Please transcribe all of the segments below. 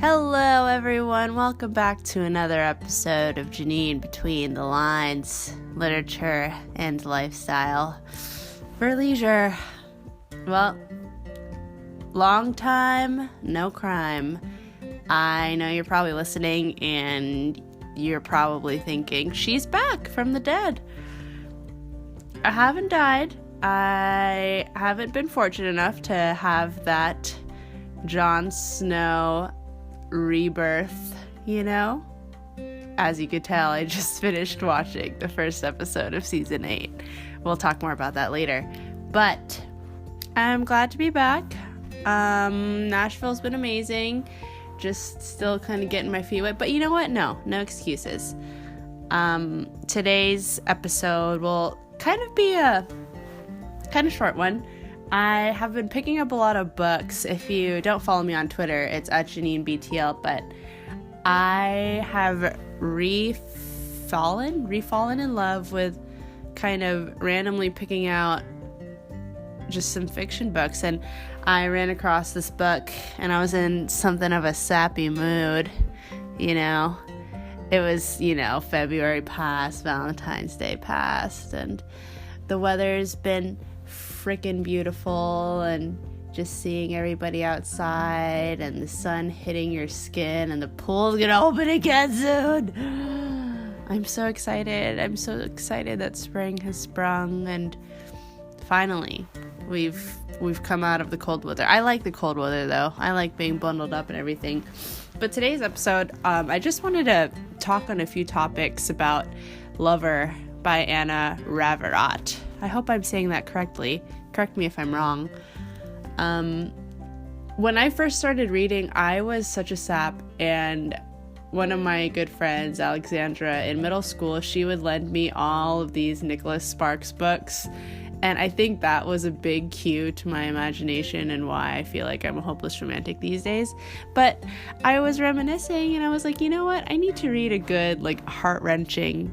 Hello everyone, welcome back to another episode of Janine Between the Lines, Literature and Lifestyle for Leisure. Well, long time, no crime. I know you're probably listening and you're probably thinking, she's back from the dead. I haven't died. I haven't been fortunate enough to have that Jon Snow rebirth, As you could tell, I just finished watching the first episode of season 8. We'll talk more about that later. But I'm glad to be back. Nashville's been amazing. Just still kind of getting my feet wet. But you know what? No excuses. Today's episode will kind of be a kind of short one. I have been picking up a lot of books. If you don't follow me on Twitter, it's at JanineBTL, but I have refallen in love with kind of randomly picking out just some fiction books, and I ran across this book and I was in something of a sappy mood, It was, February passed, Valentine's Day passed, and the weather's been freaking beautiful, and just seeing everybody outside and the sun hitting your skin, and the pool's gonna open again soon. I'm so excited that spring has sprung, and finally we've come out of the cold weather. I like the cold weather though. I like being bundled up and everything. But today's episode, I just wanted to talk on a few topics about Lover by Anna Raverat. I hope I'm saying that correctly. Correct me if I'm wrong. When I first started reading, I was such a sap, and one of my good friends, Alexandra, in middle school, she would lend me all of these Nicholas Sparks books, and I think that was a big cue to my imagination and why I feel like I'm a hopeless romantic these days. But I was reminiscing, and I was like, you know what? I need to read a good, heart-wrenching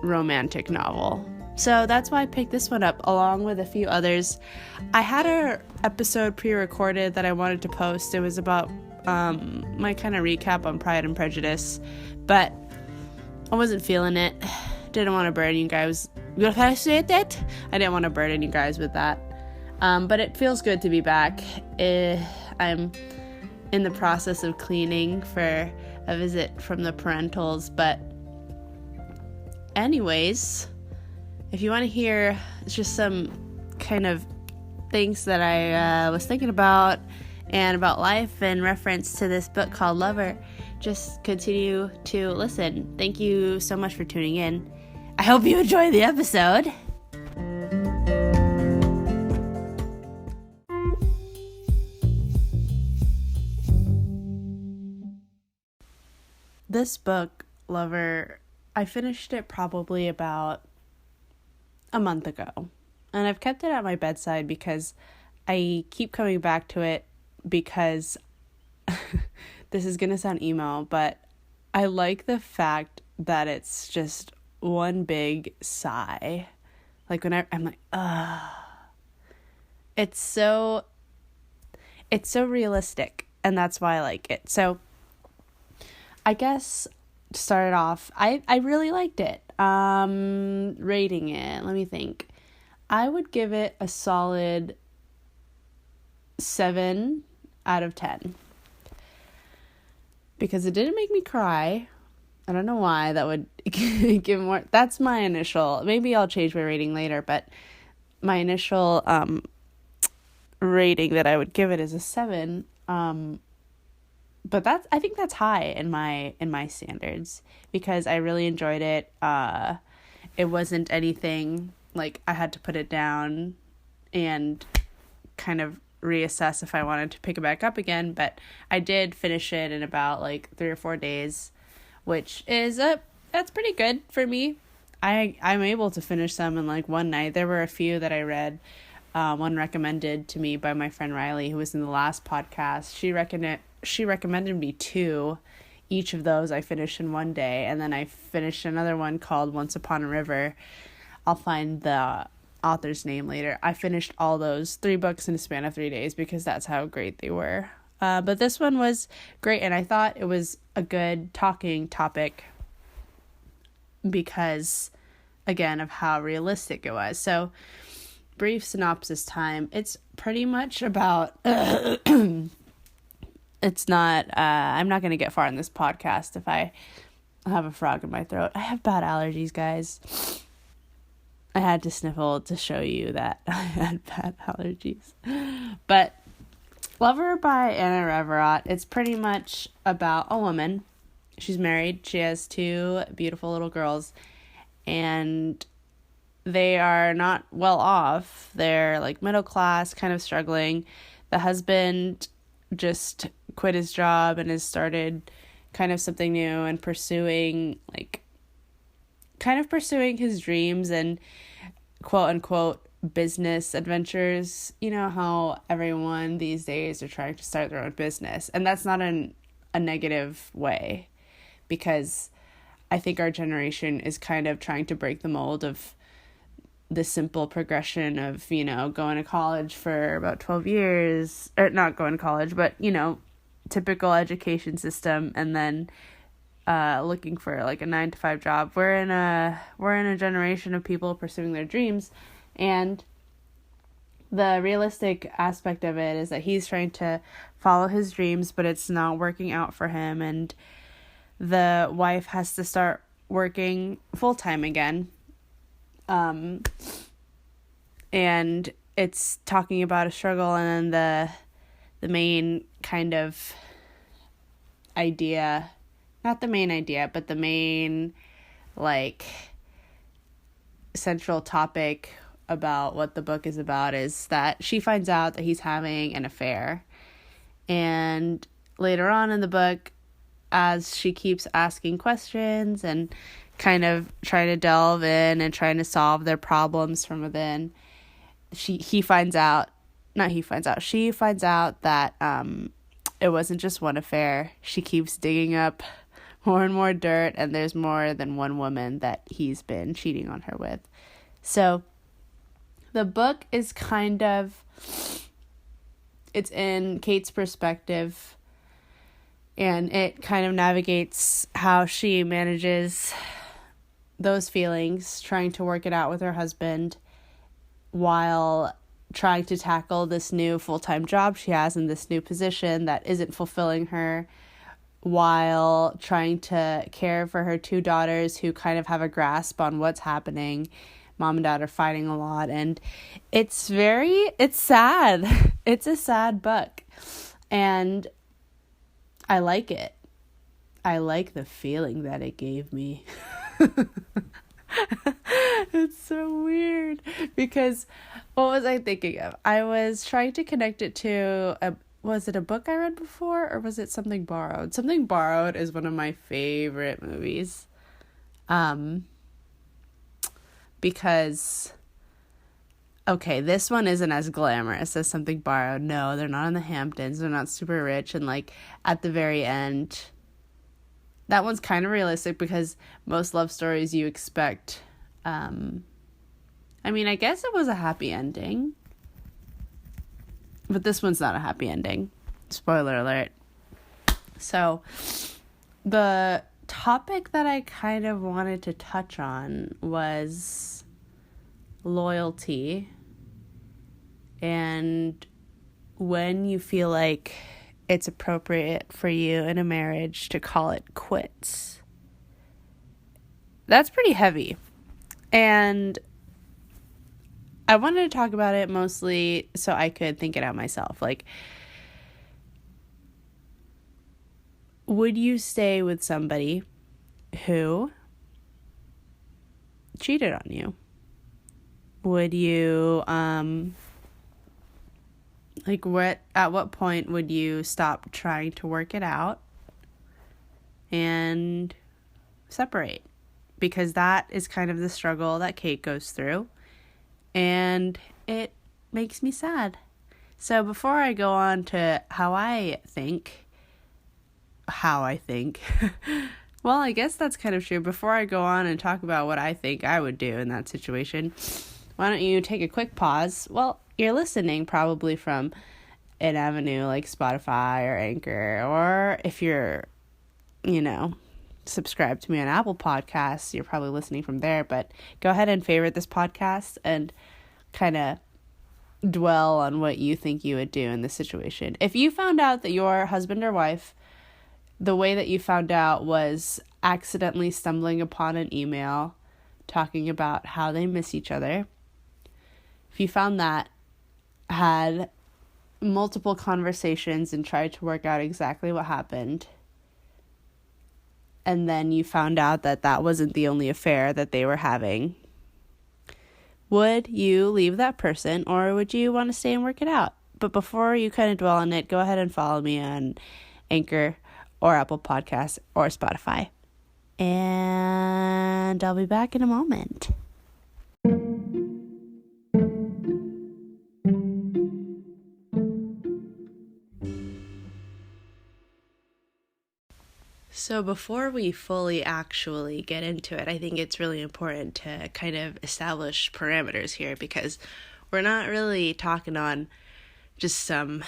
romantic novel. So that's why I picked this one up along with a few others. I had an episode pre-recorded that I wanted to post. It was about my kind of recap on Pride and Prejudice, but I wasn't feeling it. Didn't want to burden you guys. I didn't want to burden you guys with that. But it feels good to be back. I'm in the process of cleaning for a visit from the parentals, but anyways, if you want to hear just some kind of things that I was thinking about and about life in reference to this book called Lover, just continue to listen. Thank you so much for tuning in. I hope you enjoy the episode. This book, Lover, I finished it probably about a month ago, and I've kept it at my bedside because I keep coming back to it because this is gonna sound emo, but I like the fact that it's just one big sigh. When I'm like, it's so realistic, and that's why I like it. So I guess to start it off, I really liked it. Rating it, let me think. I would give it a solid 7 out of 10. Because it didn't make me cry. I don't know why that would give more. That's my initial. Maybe I'll change my rating later, but my initial rating that I would give it is a 7. But I think that's high in my standards because I really enjoyed it. It wasn't anything like I had to put it down and kind of reassess if I wanted to pick it back up again, but I did finish it in about 3 or 4 days, which is that's pretty good for me. I'm able to finish them in one night. There were a few that I read, one recommended to me by my friend Riley, who was in the last podcast. She recommended me 2. Each of those I finished in one day, and then I finished another one called Once Upon a River. I'll find the author's name later. I finished all those 3 books in a span of 3 days because that's how great they were. But this one was great, and I thought it was a good talking topic because, again, of how realistic it was. So, brief synopsis time. It's pretty much about... It's not... I'm not going to get far in this podcast if I have a frog in my throat. I have bad allergies, guys. I had to sniffle to show you that I had bad allergies. But Lover by Anna Raverat, it's pretty much about a woman. She's married. She has 2 beautiful little girls. And they are not well off. They're like middle class, kind of struggling. The husband just quit his job and has started kind of something new and pursuing his dreams and quote unquote business adventures. You know how everyone these days are trying to start their own business, and that's not in a negative way, because I think our generation is kind of trying to break the mold of the simple progression of, you know, going to college for about 12 years, or not going to college, but, you know, typical education system, and then looking for like a 9-to-5 job. We're in a generation of people pursuing their dreams, and the realistic aspect of it is that he's trying to follow his dreams, but it's not working out for him, and the wife has to start working full-time again. And it's talking about a struggle, and then the main kind of idea, not the main idea, but the main, like, central topic about what the book is about is that she finds out that he's having an affair. And later on in the book, as she keeps asking questions and kind of trying to delve in and trying to solve their problems from within, she finds out that it wasn't just one affair. She keeps digging up more and more dirt, and there's more than one woman that he's been cheating on her with. So the book is kind of, it's in Kate's perspective, and it kind of navigates how she manages those feelings, trying to work it out with her husband while trying to tackle this new full-time job she has in this new position that isn't fulfilling her, while trying to care for her 2 daughters who kind of have a grasp on what's happening. Mom and dad are fighting a lot, and it's sad. It's a sad book, and I like it. I like the feeling that it gave me. It's so weird, because what was I thinking of? I was trying to connect it to was it a book I read before, or was it Something Borrowed? Something Borrowed is one of my favorite movies. Because, okay, this one isn't as glamorous as Something Borrowed. No, they're not in the Hamptons. They're not super rich. And, like, at the very end, that one's kind of realistic, because most love stories you expect, I mean, I guess it was a happy ending. But this one's not a happy ending. Spoiler alert. So, the topic that I kind of wanted to touch on was loyalty, and when you feel like it's appropriate for you in a marriage to call it quits. That's pretty heavy. And I wanted to talk about it mostly so I could think it out myself. Like, would you stay with somebody who cheated on you? Would you, at what point would you stop trying to work it out and separate? Because that is kind of the struggle that Kate goes through, and it makes me sad. So before I go on to how I think, well, I guess that's kind of true. Before I go on and talk about what I think I would do in that situation, why don't you take a quick pause? Well, you're listening probably from an avenue like Spotify or Anchor, or if you're, subscribe to me on Apple Podcasts, you're probably listening from there, but go ahead and favorite this podcast and kind of dwell on what you think you would do in this situation. If you found out that your husband or wife, the way that you found out was accidentally stumbling upon an email talking about how they miss each other, if you found that, had multiple conversations and tried to work out exactly what happened, and then you found out that that wasn't the only affair that they were having, would you leave that person, or would you want to stay and work it out? But before you kind of dwell on it, go ahead and follow me on Anchor or Apple Podcasts or Spotify. And I'll be back in a moment. So before we fully actually get into it, I think it's really important to kind of establish parameters here, because we're not really talking on just some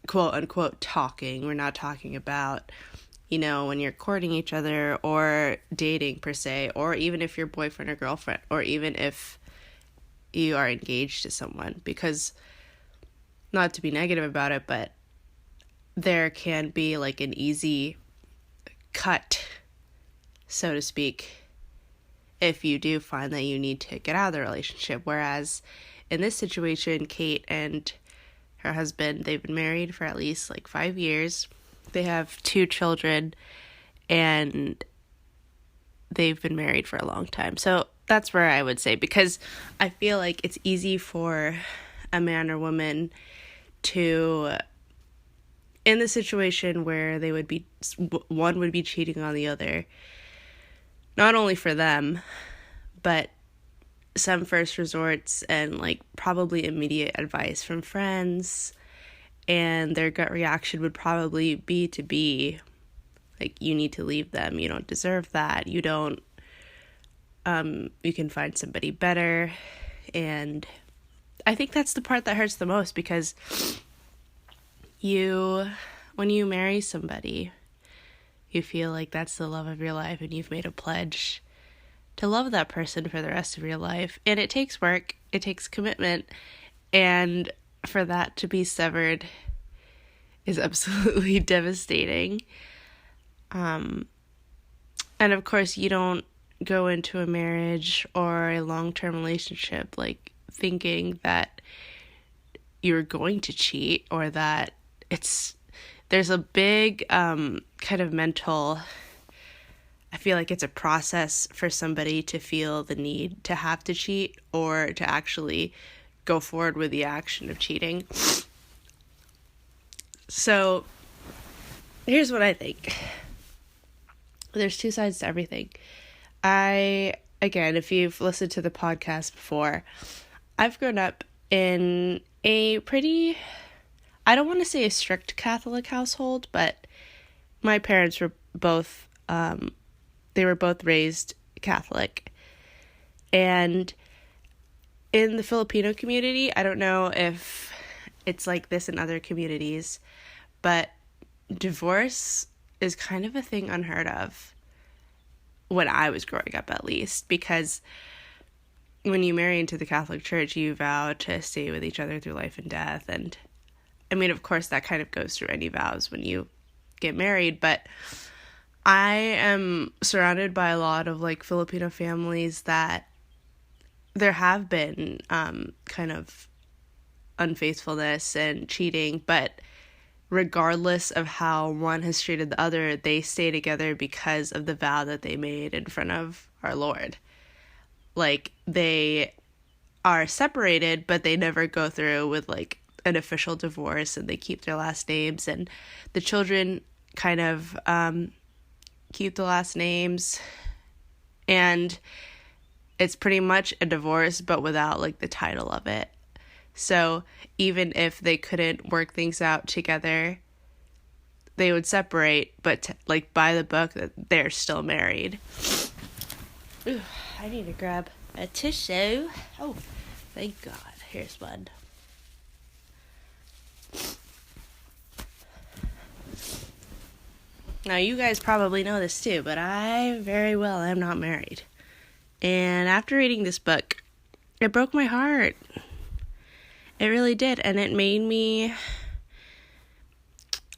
quote unquote talking. We're not talking about, when you're courting each other or dating per se, or even if you're boyfriend or girlfriend, or even if you are engaged to someone, because not to be negative about it, but there can be like an easy cut, so to speak, if you do find that you need to get out of the relationship. Whereas in this situation, Kate and her husband, they've been married for at least 5 years. They have 2 children, and they've been married for a long time. So that's where I would say, because I feel like it's easy for a man or woman to, in the situation where one would be cheating on the other, not only for them, but some first resorts and probably immediate advice from friends, and their gut reaction would probably be you need to leave them, you don't deserve that, you don't, you can find somebody better. And I think that's the part that hurts the most, because when you marry somebody, you feel like that's the love of your life, and you've made a pledge to love that person for the rest of your life. And it takes work, it takes commitment, and for that to be severed is absolutely devastating. And of course, you don't go into a marriage or a long-term relationship thinking that you're going to cheat, or that there's a big kind of mental, I feel like it's a process for somebody to feel the need to have to cheat, or to actually go forward with the action of cheating. So here's what I think. There's 2 sides to everything. Again, if you've listened to the podcast before, I've grown up in a pretty, I don't want to say a strict Catholic household, but my parents were both, they were both raised Catholic. And in the Filipino community, I don't know if it's like this in other communities, but divorce is kind of a thing unheard of when I was growing up, at least, because when you marry into the Catholic Church, you vow to stay with each other through life and death. And I mean, of course, that kind of goes through any vows when you get married, but I am surrounded by a lot of Filipino families that there have been kind of unfaithfulness and cheating, but regardless of how one has treated the other, they stay together because of the vow that they made in front of our Lord. They are separated, but they never go through with an official divorce, and they keep their last names, and the children kind of keep the last names, and it's pretty much a divorce, but without the title of it. So even if they couldn't work things out together, they would separate, but by the book, that they're still married. Ooh, I need to grab a tissue. Oh, thank God. Here's one. Now, you guys probably know this too, but I very well am not married. And after reading this book, it broke my heart. It really did. And it made me...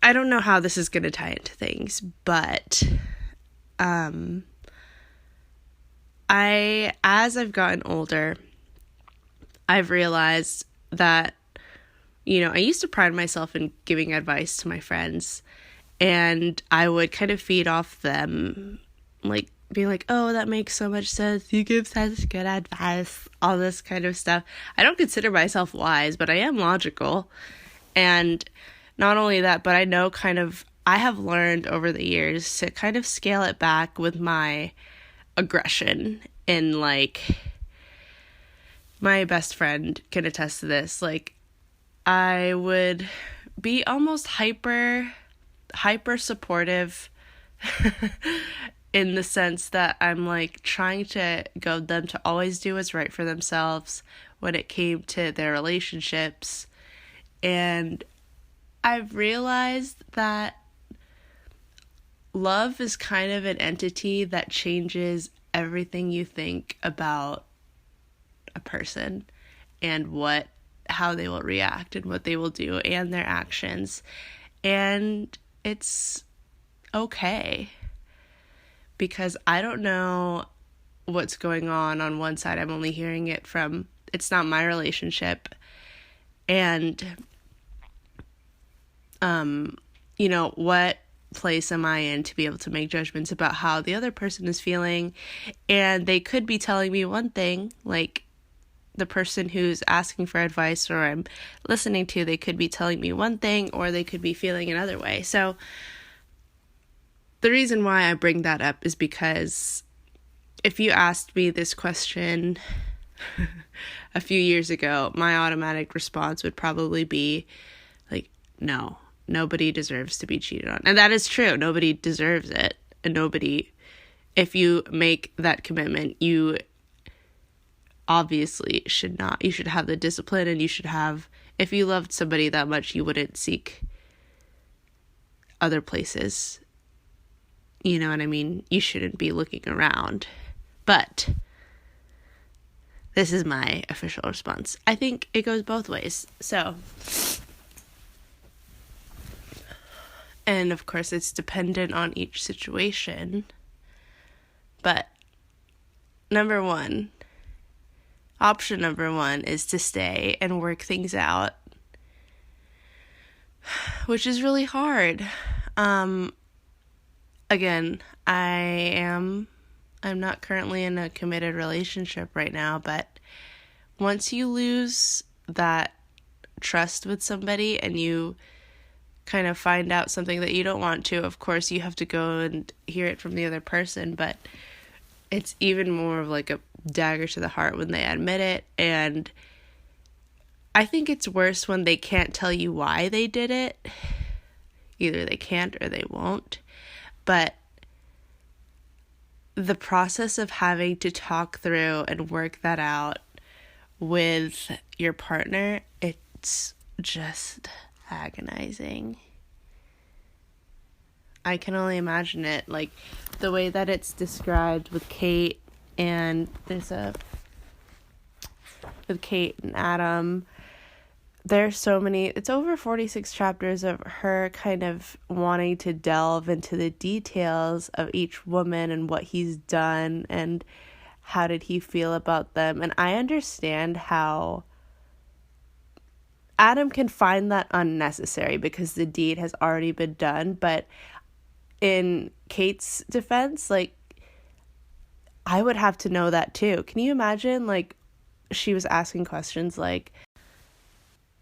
I don't know how this is going to tie into things, but as I've gotten older, I've realized that, I used to pride myself in giving advice to my friends, and I would kind of feed off them, like, being like, oh, that makes so much sense, you give such good advice, all this kind of stuff. I don't consider myself wise, but I am logical, and not only that, but I know I have learned over the years to kind of scale it back with my aggression, and, like, my best friend can attest to this, like, I would be almost hyper supportive in the sense that I'm, like, trying to goad them to always do what's right for themselves when it came to their relationships. And I've realized that love is kind of an entity that changes everything you think about a person and how they will react and what they will do and their actions. And it's okay, because I don't know what's going on one side. I'm only hearing it from, it's not my relationship. And, what place am I in to be able to make judgments about how the other person is feeling? And they could be telling me one thing, like the person who's asking for advice or I'm listening to, they could be telling me one thing, or they could be feeling another way. So the reason why I bring that up is because if you asked me this question a few years ago, my automatic response would probably be like, no, nobody deserves to be cheated on. And that is true. Nobody deserves it. And if you make that commitment, you obviously should not. You should have the discipline, and if you loved somebody that much, you wouldn't seek other places. You know what I mean? You shouldn't be looking around. But this is my official response. I think it goes both ways. So, and of course it's dependent on each situation. But option number one is to stay and work things out, which is really hard. Again, I'm not currently in a committed relationship right now, but once you lose that trust with somebody and you kind of find out something that you don't want to, of course you have to go and hear it from the other person, but it's even more of like a dagger to the heart when they admit it. And I think it's worse when they can't tell you why they did it. Either they can't or they won't. But the process of having to talk through and work that out with your partner, it's just agonizing. I can only imagine it, like the way that it's described with Kate and with Kate and Adam. There's so many, it's over 46 chapters of her kind of wanting to delve into the details of each woman and what he's done and how did he feel about them. And I understand how Adam can find that unnecessary because the deed has already been done. But in Kate's defense, like, I would have to know that too. Can you imagine, like, she was asking questions like,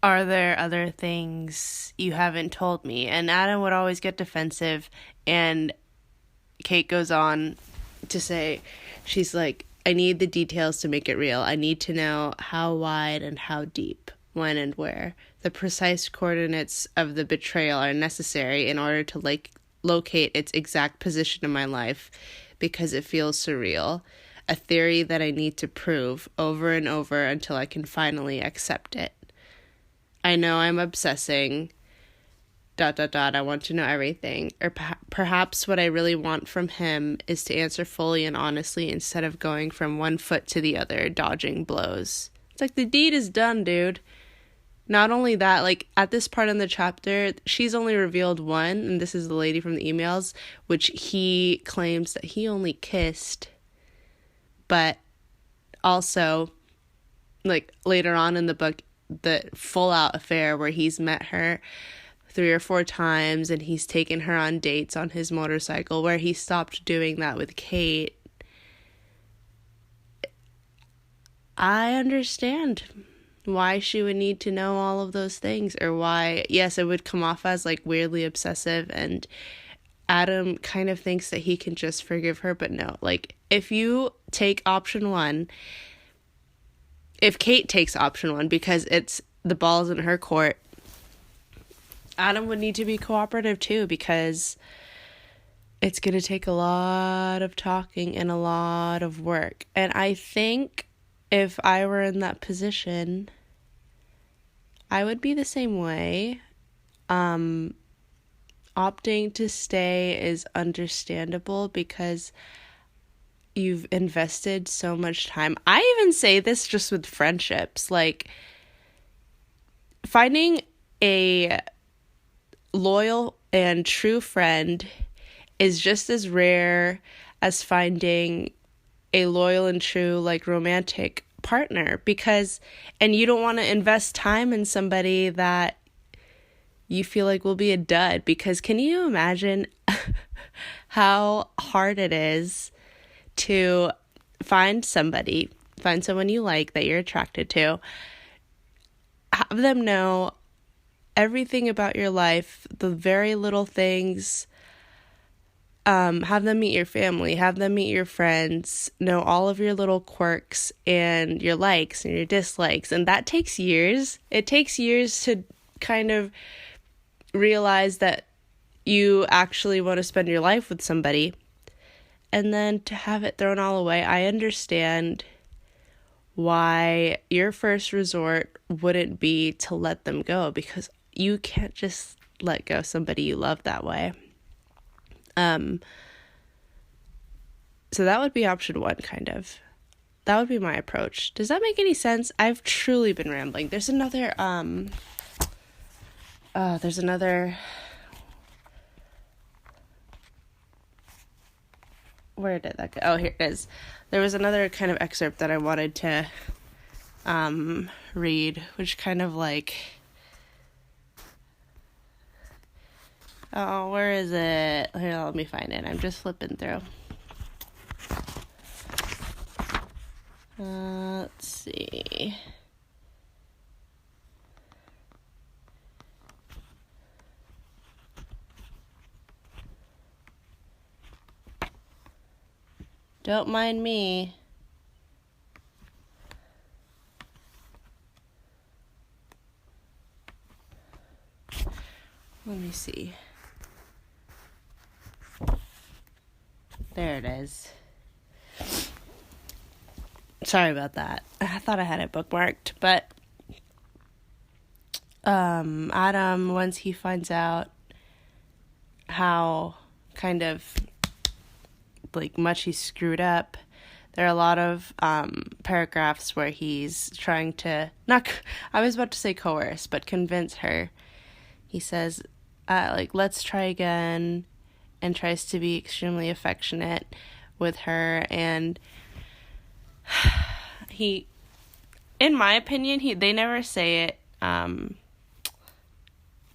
are there other things you haven't told me? And Adam would always get defensive, and Kate goes on to say, she's like, I need the details to make it real. I need to know how wide and how deep, when and where. The precise coordinates of the betrayal are necessary in order to locate its exact position in my life, because it feels surreal. A theory that I need to prove over and over until I can finally accept it. I know I'm obsessing, I want to know everything. Or perhaps what I really want from him is to answer fully and honestly instead of going from one foot to the other, dodging blows. It's like, the deed is done, dude. Not only that, like, at this part in the chapter, she's only revealed one, and this is the lady from the emails, which he claims that he only kissed. But also, like, later on in the book, the full-out affair where he's met her 3 or 4 times, and he's taken her on dates on his motorcycle, where he stopped doing that with Kate. I understand why she would need to know all of those things, or why, yes, it would come off as, like, weirdly obsessive, and Adam kind of thinks that he can just forgive her, but no. Like, if you take option 1, if Kate takes option 1, because it's the ball's in her court, Adam would need to be cooperative too, because it's going to take a lot of talking and a lot of work. And I think if I were in that position, I would be the same way. Opting to stay is understandable because you've invested so much time. I even say this just with friendships. Like, finding a loyal and true friend is just as rare as finding a loyal and true, like, romantic partner, because, and you don't want to invest time in somebody that you feel like will be a dud, because can you imagine how hard it is to find someone you like, that you're attracted to, have them know everything about your life, the very little things, have them meet your family, have them meet your friends, know all of your little quirks and your likes and your dislikes. And that takes years. It takes years to kind of realize that you actually want to spend your life with somebody. And then to have it thrown all away, I understand why your first resort wouldn't be to let them go, because you can't just let go somebody you love that way. So that would be option 1, kind of. That would be my approach. Does that make any sense? I've truly been rambling. There's another, where did that go? Oh, here it is. There was another kind of excerpt that I wanted to, read, which kind of like, oh, where is it? Here, let me find it. I'm just flipping through. Let's see. Don't mind me. Let me see. There it is. Sorry about that. I thought I had it bookmarked, but Adam, once he finds out how kind of like much he screwed up, there are a lot of paragraphs where he's trying to I was about to say coerce, but convince her. He says, let's try again, and tries to be extremely affectionate with her. And he, in my opinion, they never say it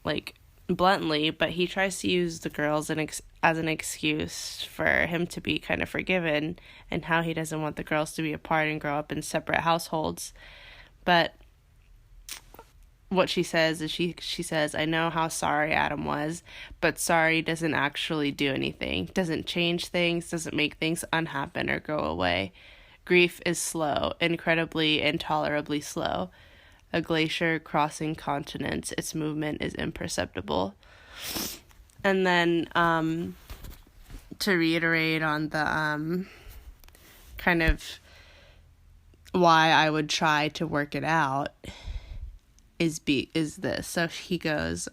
like bluntly, but he tries to use the girls as an excuse for him to be kind of forgiven, and how he doesn't want the girls to be apart and grow up in separate households. But what she says is she says, I know how sorry Adam was, but sorry doesn't actually do anything, doesn't change things, doesn't make things unhappen or go away. Grief is slow, incredibly, intolerably slow. A glacier crossing continents, its movement is imperceptible. And then to reiterate on the kind of why I would try to work it out is this. So he goes,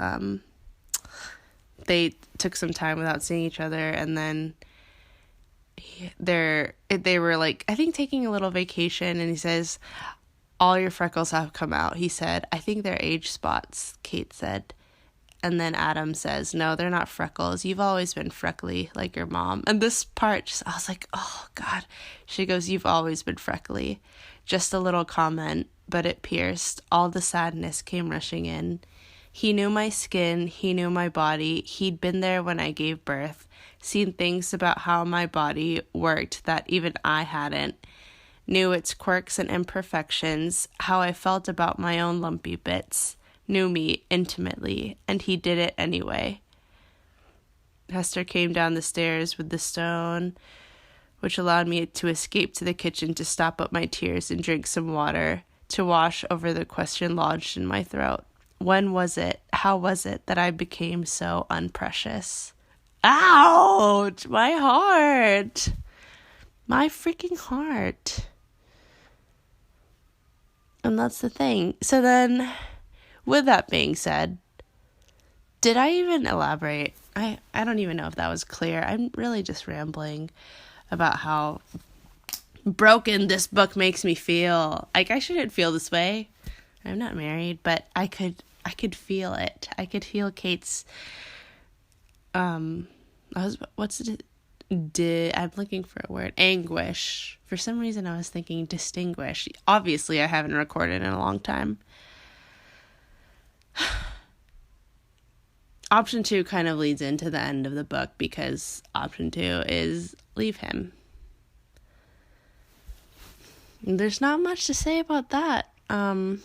they took some time without seeing each other, and then they were like, I think, taking a little vacation, and he says, all your freckles have come out. He said, I think they're age spots, Kate said. And then Adam says, no, they're not freckles. You've always been freckly like your mom. And this part, I was like, oh, God. She goes, you've always been freckly. Just a little comment, but it pierced. All the sadness came rushing in. He knew my skin. He knew my body. He'd been there when I gave birth, seen things about how my body worked that even I hadn't. Knew its quirks and imperfections, how I felt about my own lumpy bits. Knew me intimately, and he did it anyway. Hester came down the stairs with the stone, which allowed me to escape to the kitchen to stop up my tears and drink some water, to wash over the question lodged in my throat. When was it, how was it that I became so unprecious? Ouch! My heart! My freaking heart. And that's the thing. So then, with that being said, did I even elaborate? I don't even know if that was clear. I'm really just rambling about how broken this book makes me feel. Like, I shouldn't feel this way. I'm not married, but I could feel it. I could feel Kate's I'm looking for a word. Anguish. For some reason I was thinking distinguish. Obviously I haven't recorded in a long time. Option 2 kind of leads into the end of the book, because option 2 is leave him. There's not much to say about that. I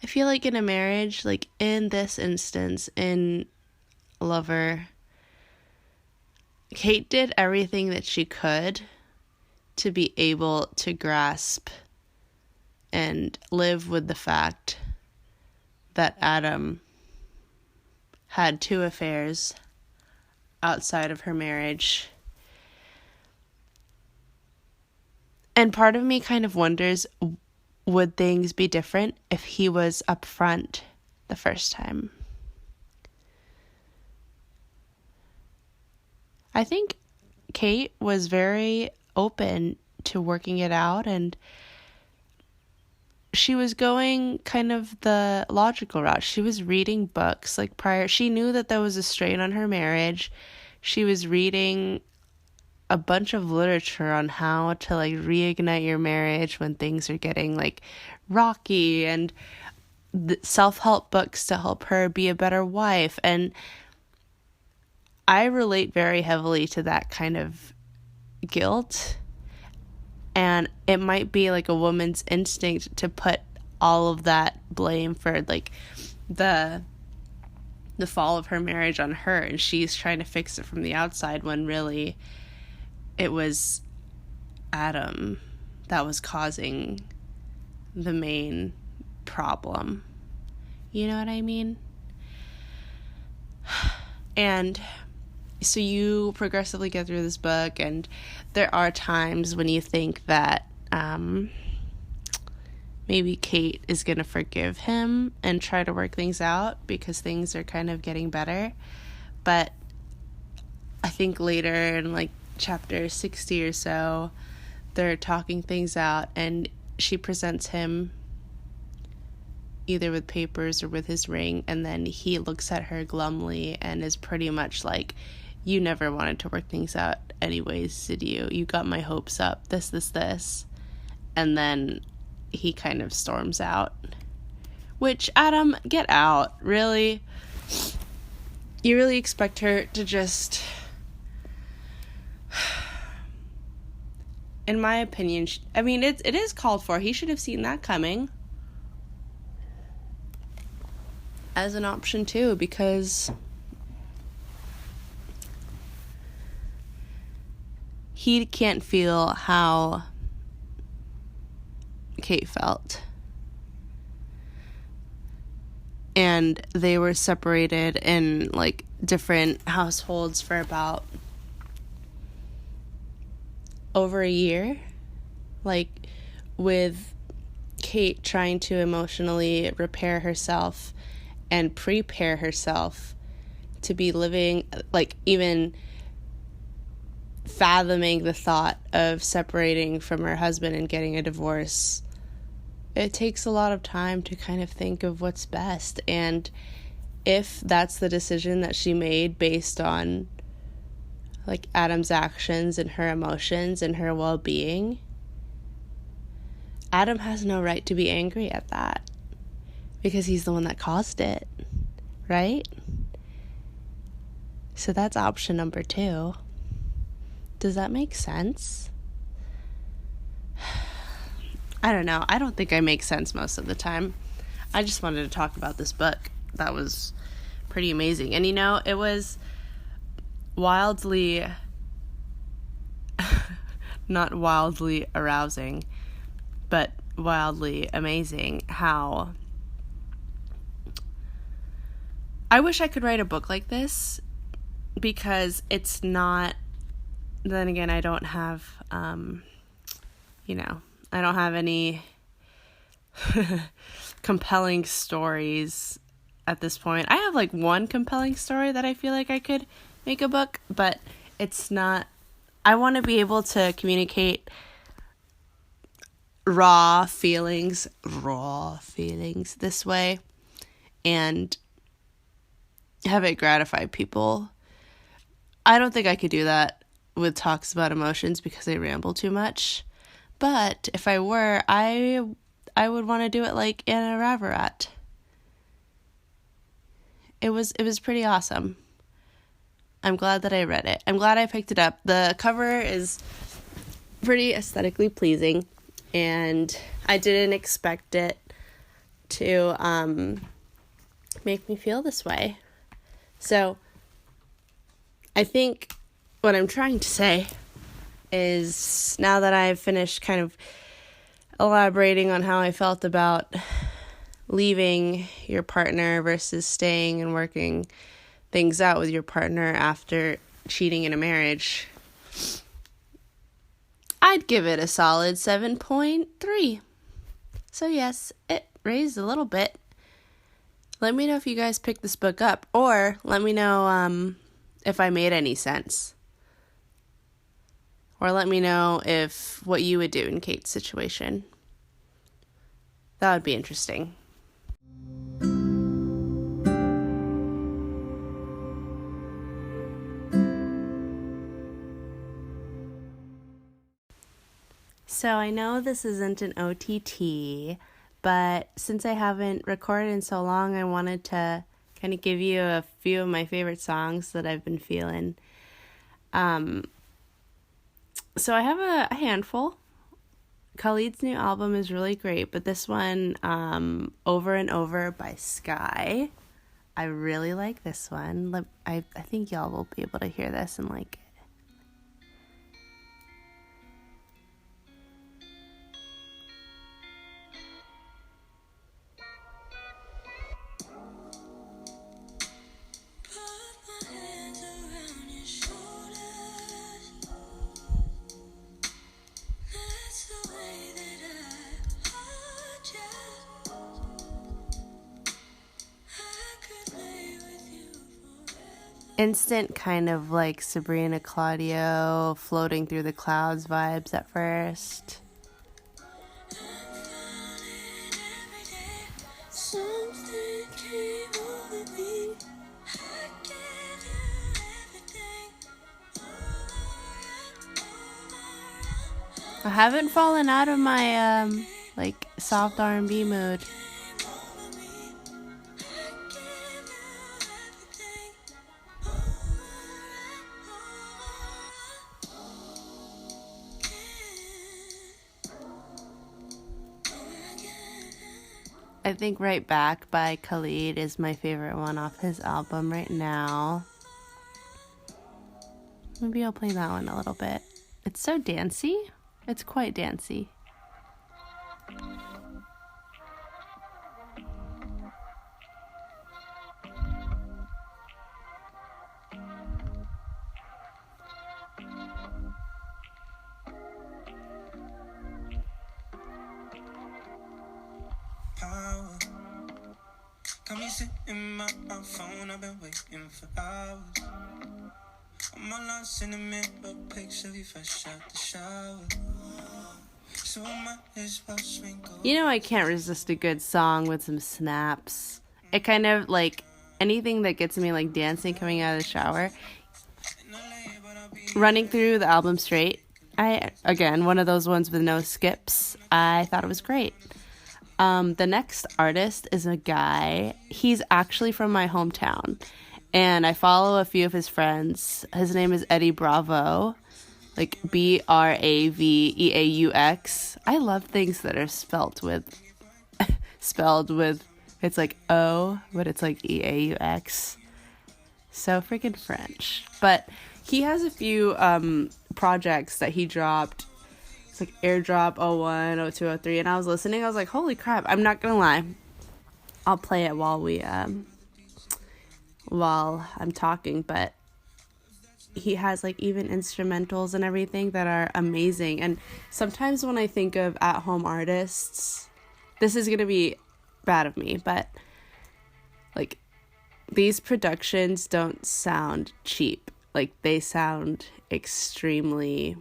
feel like in a marriage, like in this instance, in Lover, Kate did everything that she could to be able to grasp and live with the fact that Adam had 2 affairs outside of her marriage. And part of me kind of wonders, would things be different if he was upfront the first time? I think Kate was very open to working it out, and she was going kind of the logical route. She was reading books like prior. She knew that there was a strain on her marriage. She was reading a bunch of literature on how to like reignite your marriage when things are getting like rocky, and the self-help books to help her be a better wife. And I relate very heavily to that kind of guilt. And it might be like a woman's instinct to put all of that blame for like the fall of her marriage on her, and she's trying to fix it from the outside, when really it was Adam that was causing the main problem. You know what I mean? And so you progressively get through this book, and there are times when you think that maybe Kate is going to forgive him and try to work things out because things are kind of getting better. But I think later in like chapter 60 or so, they're talking things out, and she presents him either with papers or with his ring, and then he looks at her glumly and is pretty much like, you never wanted to work things out anyways, did you? You got my hopes up, this. And then he kind of storms out. Which, Adam, get out. Really? You really expect her to just... In my opinion, it is called for. He should have seen that coming. As an option too, because he can't feel how Kate felt. And they were separated in like different households for about over a year. Like with Kate trying to emotionally repair herself and prepare herself to be living, like, even fathoming the thought of separating from her husband and getting a divorce. It takes a lot of time to kind of think of what's best. And if that's the decision that she made based on, like, Adam's actions and her emotions and her well-being, Adam has no right to be angry at that, because he's the one that caused it, right? So that's option number 2. Does that make sense? I don't know. I don't think I make sense most of the time. I just wanted to talk about this book. That was pretty amazing. And, you know, it was wildly, not wildly arousing, but wildly amazing how I wish I could write a book like this, because it's not, then again, I don't have, I don't have any compelling stories at this point. I have like one compelling story that I feel like I could make a book, but it's not, I want to be able to communicate raw feelings this way and have it gratify people. I don't think I could do that with talks about emotions because I ramble too much. But if I were, I would want to do it like Anna Raverat. It was pretty awesome. I'm glad that I read it. I'm glad I picked it up. The cover is pretty aesthetically pleasing, and I didn't expect it to make me feel this way. So I think what I'm trying to say is, now that I've finished kind of elaborating on how I felt about leaving your partner versus staying and working things out with your partner after cheating in a marriage, I'd give it a solid 7.3. So yes, it raised a little bit. Let me know if you guys picked this book up, or let me know if I made any sense. Or let me know if what you would do in Kate's situation. That would be interesting. So I know this isn't an OTT, but since I haven't recorded in so long, I wanted to kind of give you a few of my favorite songs that I've been feeling. So I have a handful. Khalid's new album is really great, but this one, Over and Over by Sky, I really like this one. I think y'all will be able to hear this and like it. Instant kind of like Sabrina Claudio, Floating Through the Clouds vibes at first. I haven't fallen out of my like soft R&B mood. I think Right Back by Khalid is my favorite one off his album right now. Maybe I'll play that one a little bit. It's so dancey. It's quite dancey. in my phone, I've been waiting for hours. I'm all lost in the mirror, picture we fresh out the shower. So my is well swing. You know, I can't resist a good song with some snaps. It kind of like anything that gets me like dancing coming out of the shower. Running through the album straight. Again, one of those ones with no skips. I thought it was great. The next artist is a guy. He's actually from my hometown, and I follow a few of his friends. His name is Eddie Bravo, like Braveaux. I love things that are spelled with, it's like O, but it's like Eaux. So freaking French. But he has a few projects that he dropped. It's like Airdrop 01, 02, 03, and I was listening. I was like, holy crap! I'm not gonna lie. I'll play it while I'm talking, but he has like even instrumentals and everything that are amazing. And sometimes when I think of at-home artists, this is gonna be bad of me, but like these productions don't sound cheap. Like they sound extremely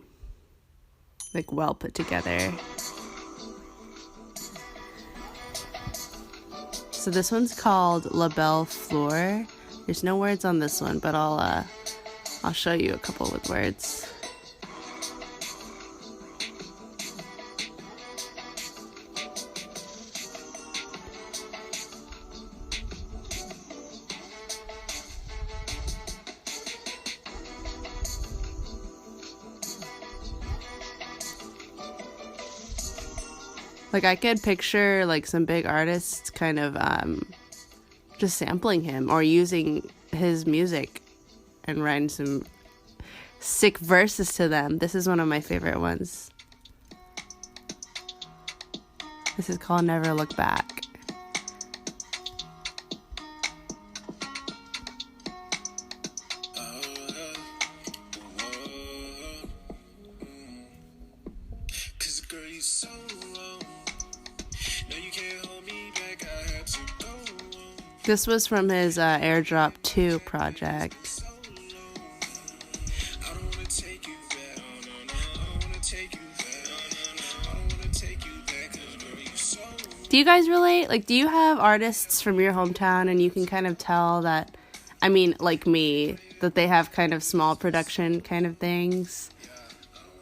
like well put together. So this one's called La Belle Fleur. There's no words on this one, but I'll show you a couple with words. Like I could picture like some big artists kind of just sampling him or using his music and writing some sick verses to them. This is one of my favorite ones. This is called Never Look Back. This was from his Airdrop 2 project. Do you guys relate? Like, do you have artists from your hometown and you can kind of tell that, I mean, like me, that they have kind of small production kind of things?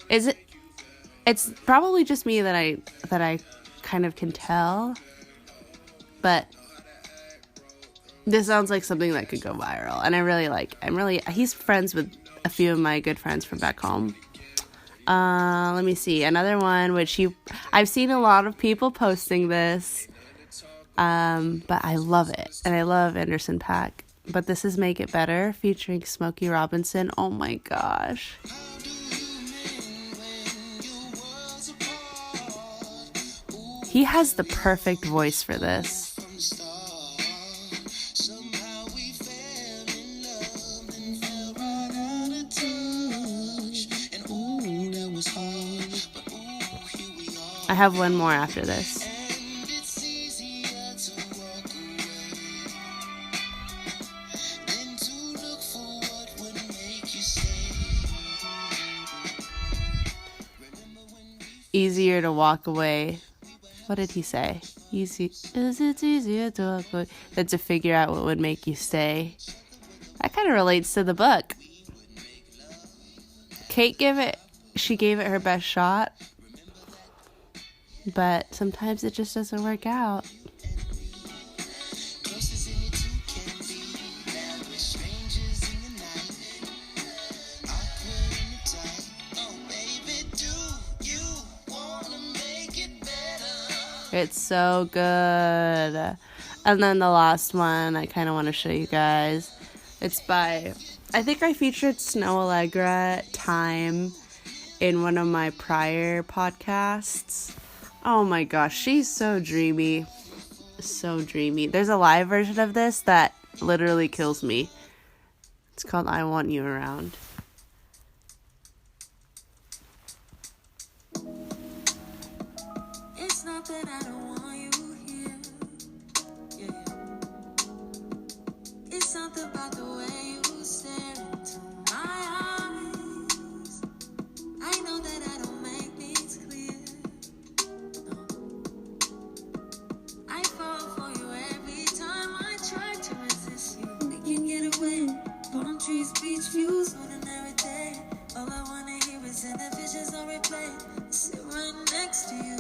It's probably just me that I kind of can tell, but this sounds like something that could go viral, and he's friends with a few of my good friends from back home. Let me see. Another one, I've seen a lot of people posting this, but I love it, and I love Anderson .Paak. But this is Make It Better, featuring Smokey Robinson. Oh my gosh. He has the perfect voice for this. I have one more after this. Easier to walk away. What did he say? Is it easier to walk away than to figure out what would make you stay? That kind of relates to the book. Kate gave it her best shot, but sometimes it just doesn't work out. It's so good. And then the last one I kind of want to show you guys. It's by, I think I featured Snow Allegra Time in one of my prior podcasts. Oh my gosh, she's so dreamy. So dreamy. There's a live version of this that literally kills me. It's called I Want You Around. It's not that I don't want you here. Yeah. something about the way you stare into my eyes. I know that I don't make things clear. No. I fall for you every time I try to resist you. We can get away. Palm trees, beach views, ordinary day. All I wanna hear is in the visions on replay. Sit right next to you.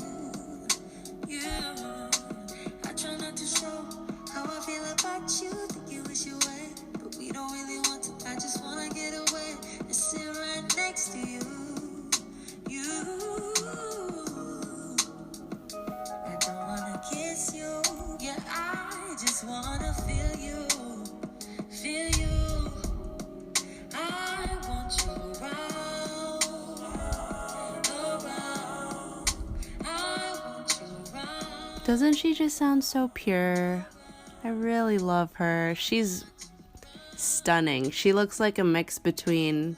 I try not to show how I feel about you. Think you wish you away, but we don't really want to. I just wanna get away and sit right next to you. I don't wanna kiss you. Yeah, I just wanna feel you. Feel you. I want you around. I want you around. Doesn't she just sound so pure? I really love her. She's stunning. She looks like a mix between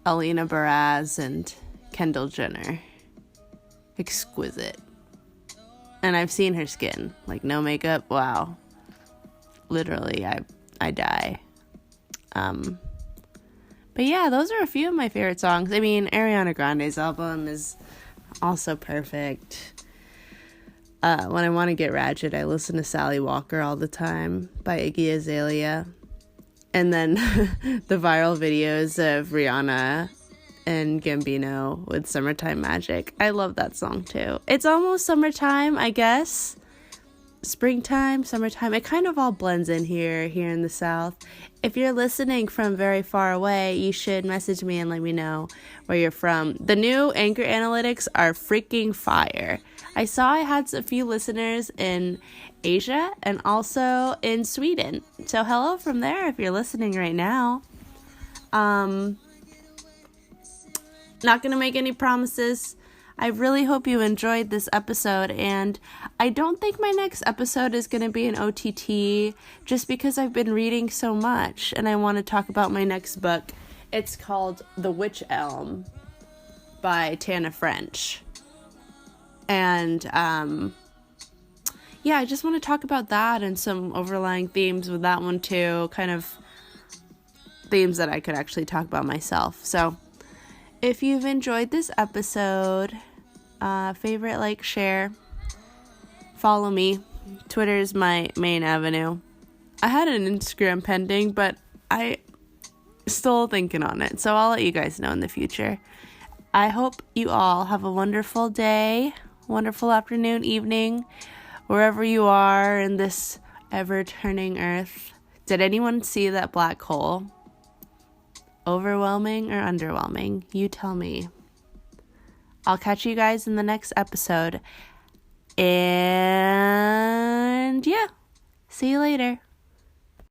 Alina Baraz and Kendall Jenner. Exquisite. And I've seen her skin. Like, no makeup. Wow. Literally, I die. But yeah, those are a few of my favorite songs. I mean, Ariana Grande's album is also perfect. When I want to get ratchet, I listen to Sally Walker all the time by Iggy Azalea. And then the viral videos of Rihanna and Gambino with Summertime Magic. I love that song too. It's almost summertime, I guess. Springtime, summertime. It kind of all blends in here in the South. If you're listening from very far away, you should message me and let me know where you're from. The new Anchor analytics are freaking fire. I saw I had a few listeners in Asia and also in Sweden. So hello from there if you're listening right now. Not gonna make any promises. I really hope you enjoyed this episode, and I don't think my next episode is going to be an OTT just because I've been reading so much and I want to talk about my next book. It's called The Witch Elm by Tana French. And I just want to talk about that and some overlying themes with that one too, kind of themes that I could actually talk about myself. So if you've enjoyed this episode, favorite, like, share, follow me. Twitter is my main avenue. I had an Instagram pending, but I still thinking on it, so I'll let you guys know in the future. I hope you all have a wonderful day, wonderful afternoon, evening, wherever you are in this ever-turning earth. Did anyone see that black hole? Overwhelming or underwhelming? You tell me. I'll catch you guys in the next episode. And yeah, see you later.